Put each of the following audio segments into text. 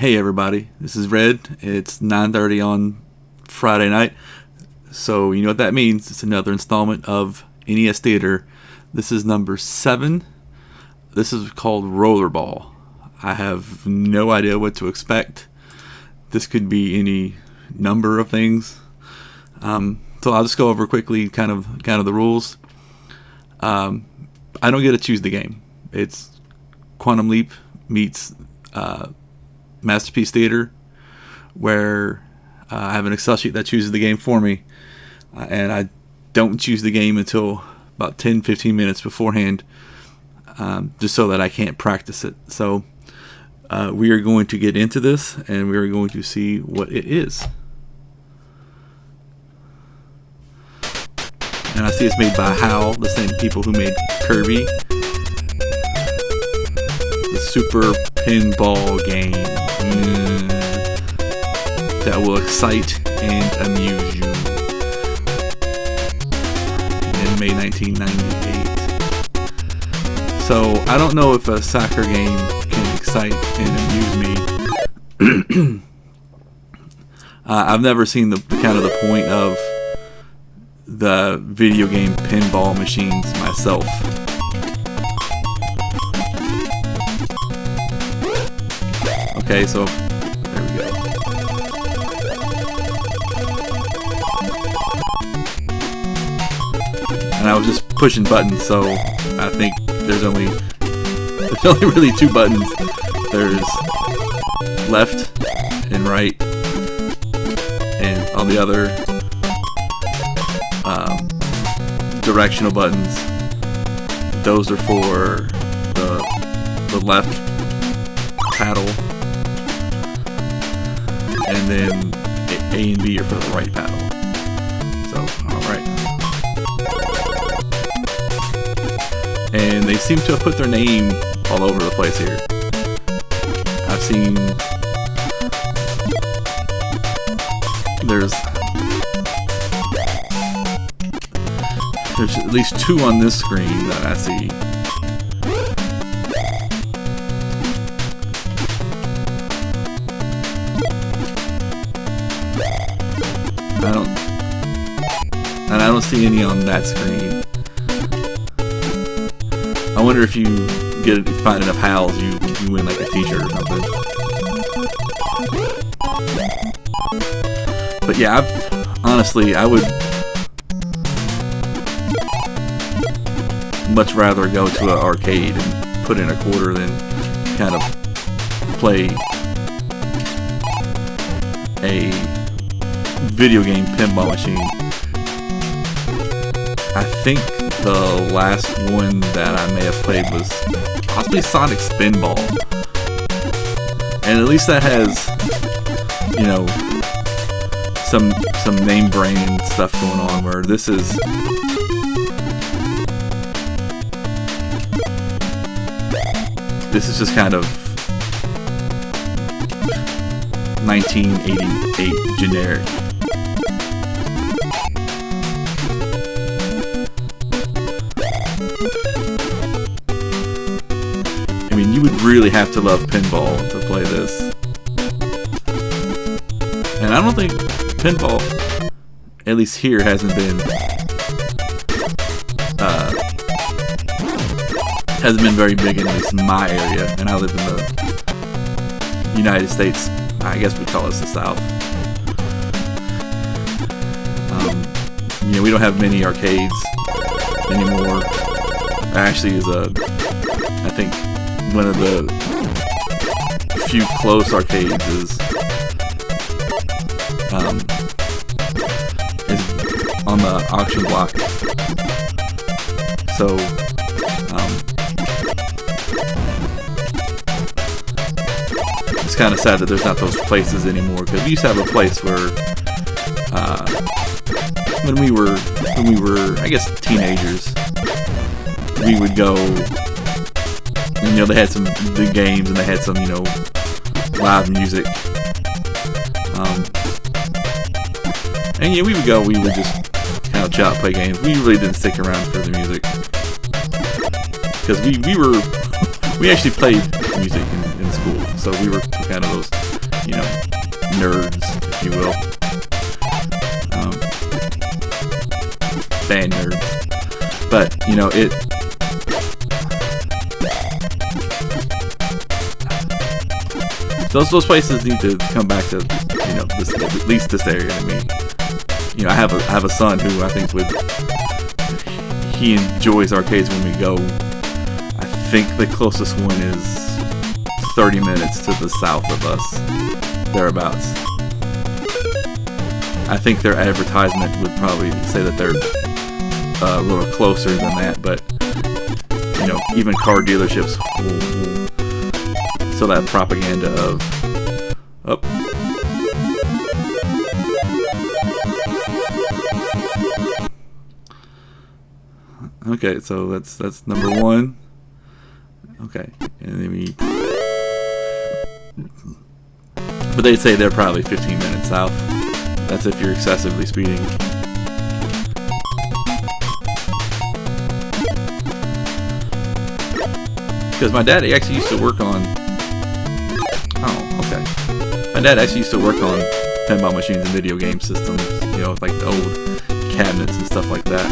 Hey everybody, this is Red. It's 9:30 on Friday night, so you know what that means. It's another installment of NES Theater. This is number 7. This is called Rollerball. I have no idea what to expect. This could be any number of things. So I'll just go over quickly kind of the rules. I don't get to choose the game. It's Quantum Leap meets Masterpiece Theater, where I have an Excel sheet that chooses the game for me, and I don't choose the game until about 10-15 minutes beforehand, just so that I can't practice it. So we are going to get into this, and we are going to see what it is. And I see it's made by HAL, the same people who made Kirby. The Super Pinball game that will excite and amuse you. In May 1998. So I don't know if a soccer game can excite and amuse me. I've never seen the kind of the point of the video game pinball machines myself. Okay, so there we go. And I was just pushing buttons, so I think there's only really 2 buttons. There's left and right, and on the other directional buttons, those are for the left paddle, and then A and B are for the right paddle. So, alright. And they seem to have put their name all over the place here. I've seen there's at least 2 on this screen that I see. I don't see any on that screen. I wonder if you find enough HALs, you win like a t-shirt or something. But yeah, I would much rather go to an arcade and put in a quarter than kind of play a video game pinball machine. I think the last one that I may have played was possibly Sonic Spinball, and at least that has, you know, some name brand stuff going on, where this is just kind of 1988 generic. I mean, you would really have to love pinball to play this. And I don't think pinball, at least here, hasn't been very big in at least my area, and I live in the United States. I guess we call this the South. We don't have many arcades anymore. Actually, I think one of the few close arcades is on the auction block. So it's kind of sad that there's not those places anymore, because we used to have a place where when we were I guess teenagers, we would go, and they had some big games, and they had some live music, and we would go, we would just kind of chill out, play games. We really didn't stick around for the music, because we actually played music in school, so we were kind of those you know, nerds, if you will. Band nerds. But, you know, those places need to come back to, you know, at least this area to me. You know, I have a son who I think he enjoys arcades when we go. I think the closest one is 30 minutes to the south of us, thereabouts. I think their advertisement would probably say that they're a little closer than that, but you know, even car dealerships will sell that propaganda of Okay, so that's number one. Okay, and then but they'd say they're probably 15 minutes south. That's if you're excessively speeding. Because my dad actually used to work on. Oh, okay. My dad actually used to work on pinball machines and video game systems. You know, like the old cabinets and stuff like that.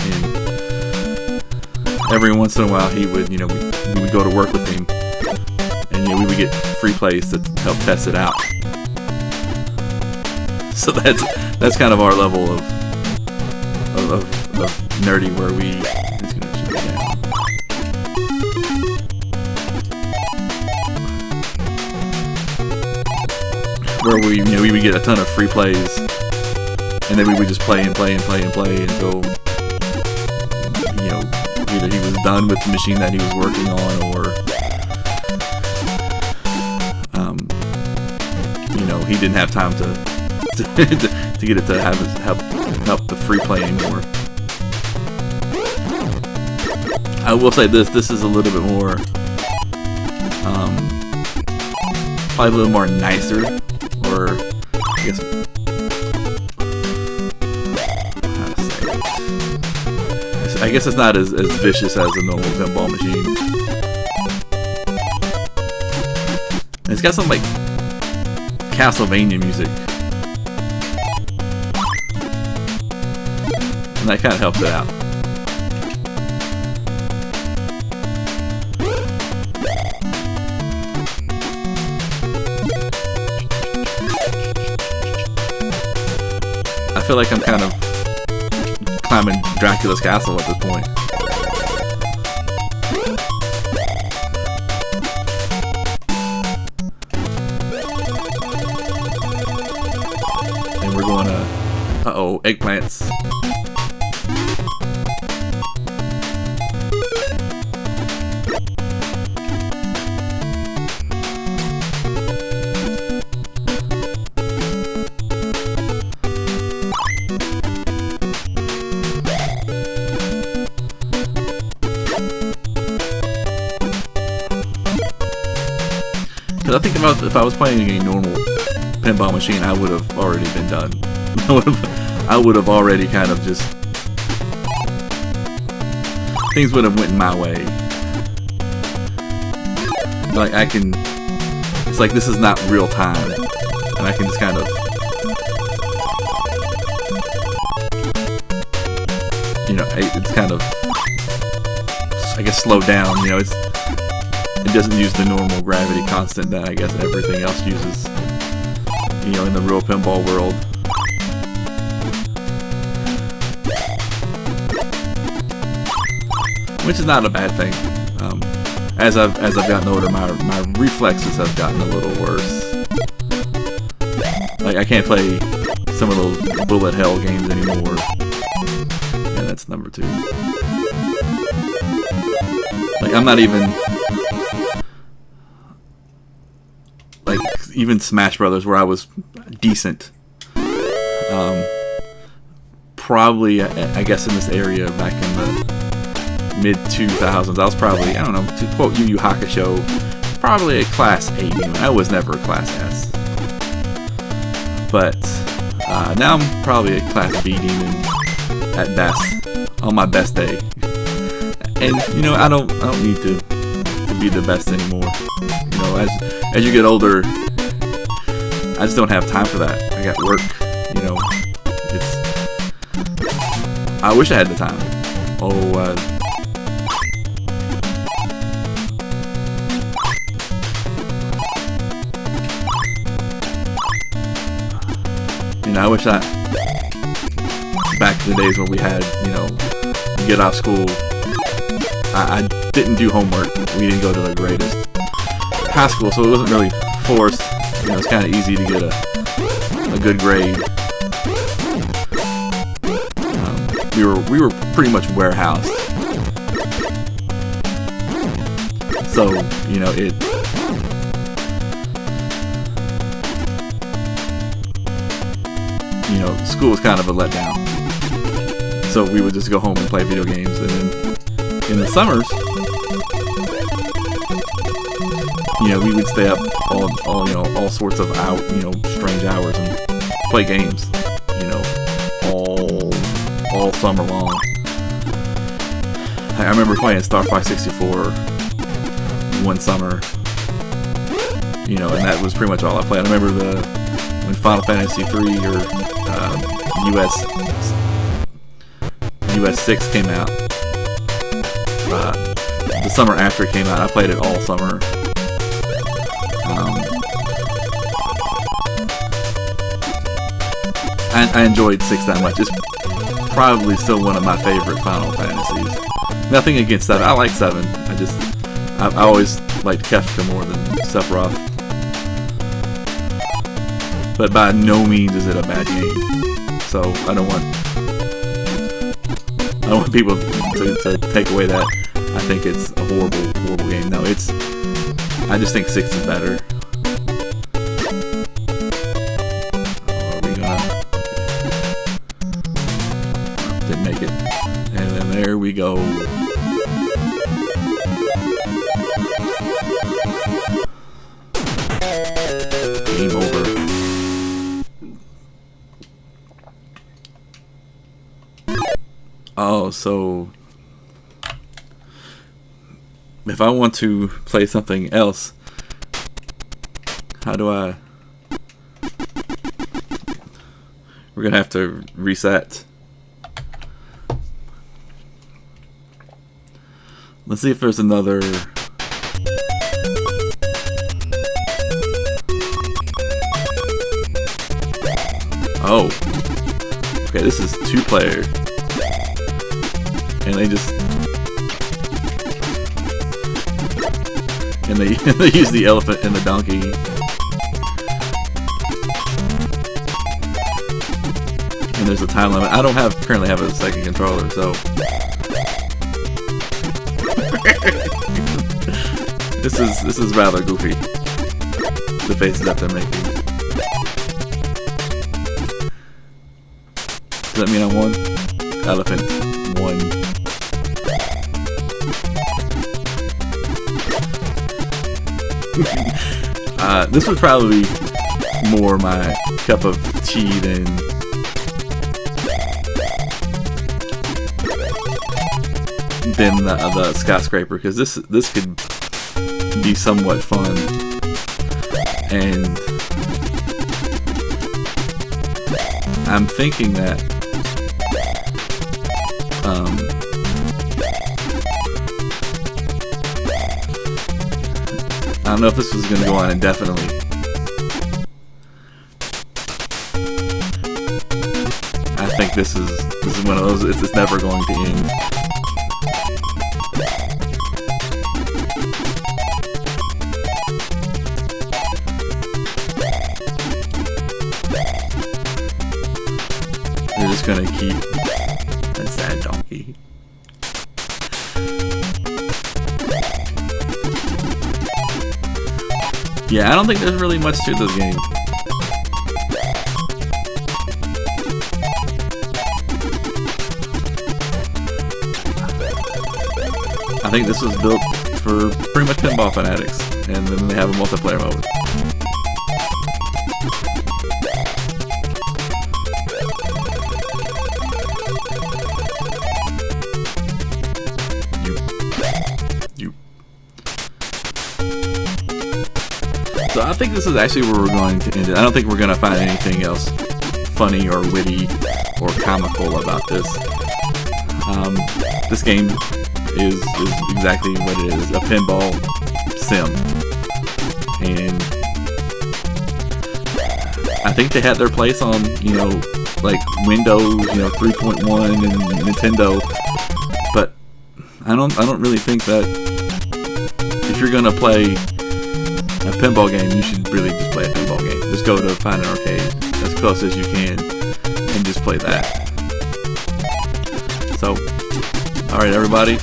And every once in a while, he would, you know, we would go to work with him, and you know, we would get free plays to help test it out. So that's kind of our level of nerdy, where we. It's gonna shoot me down. Where we, you know, we would get a ton of free plays, and then we would just play and play and play and play until, you know, either he was done with the machine that he was working on, or you know, he didn't have time to get it to help the free play anymore. I will say this is a little bit more, probably a little more nicer, or I guess how to say it. I guess it's not as vicious as a normal pinball machine. And it's got some like Castlevania music, and that kind of helps it out. I feel like I'm kind of climbing Dracula's castle at this point. And we're going to... Uh-oh, eggplants. I think if I was playing a normal pinball machine, I would have already been done. I would have already kind of just... Things would have went my way. Like, I can... It's like this is not real time. And I can just kind of... You know, it's kind of... I guess slow down, you know, it doesn't use the normal gravity constant that I guess everything else uses, you know, in the real pinball world. Which is not a bad thing. As I've gotten older, my reflexes have gotten a little worse. Like, I can't play some of those bullet hell games anymore. And that's number 2. Like, I'm not even... Like, even Smash Brothers, where I was decent. Probably, I guess in this area back in the mid-2000s, I was probably, I don't know, to quote Yu Yu Hakusho, probably a Class A demon. I was never a Class S. But now I'm probably a Class B demon at best, on my best day. And, you know, I don't need to be the best anymore. You know, as you get older, I just don't have time for that. I got work, you know. I wish I had the time. You know, I wish back in the days when we had, you know, you get off school. I didn't do homework. We didn't go to the greatest high school, so it wasn't really forced. You know, it's kind of easy to get a good grade. We were pretty much warehoused. So, you know, school was kind of a letdown. So we would just go home and play video games, and then in the summers, you know, we would stay up all sorts of strange hours and play games, you know, all summer long. I remember playing Star Fox 64 one summer, you know, and that was pretty much all I played. I remember when Final Fantasy 3 or US 6 came out. The summer after it came out, I played it all summer. I enjoyed 6 that much. It's probably still one of my favorite Final Fantasies. Nothing against 7. I like 7. I always liked Kefka more than Sephiroth. But by no means is it a bad game. So I don't want people to take away that I think it's a horrible game. No, I just think 6 is better. Didn't make it. And then there we go. Game over. Oh, so if I want to play something else, how do I? We're gonna have to reset. Let's see if there's another. Oh, okay. This is 2-player, and they use the elephant and the donkey. And there's a time limit. I don't currently have a second controller, so this is rather goofy. The faces that they're making. Does that mean I won? Elephant won. This was probably more my cup of tea than the skyscraper, because this could be somewhat fun, and I'm thinking that I don't know if this was going to go on indefinitely. I think this is one of those. It's never going to end. They're just gonna keep that sad donkey. Yeah, I don't think there's really much to this game. I think this was built for pretty much pinball fanatics, and then they have a multiplayer mode. So I think this is actually where we're going to end it. I don't think we're going to find anything else funny or witty or comical about this. This game is exactly what it is, a pinball sim. And I think they had their place on, like Windows, 3.1 and Nintendo. But I don't really think that if you're gonna play a pinball game, you should really just play a pinball game. Just go to find an arcade as close as you can and just play that. So, alright everybody,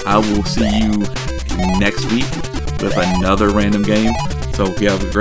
I will see you next week with another random game. So if you have a great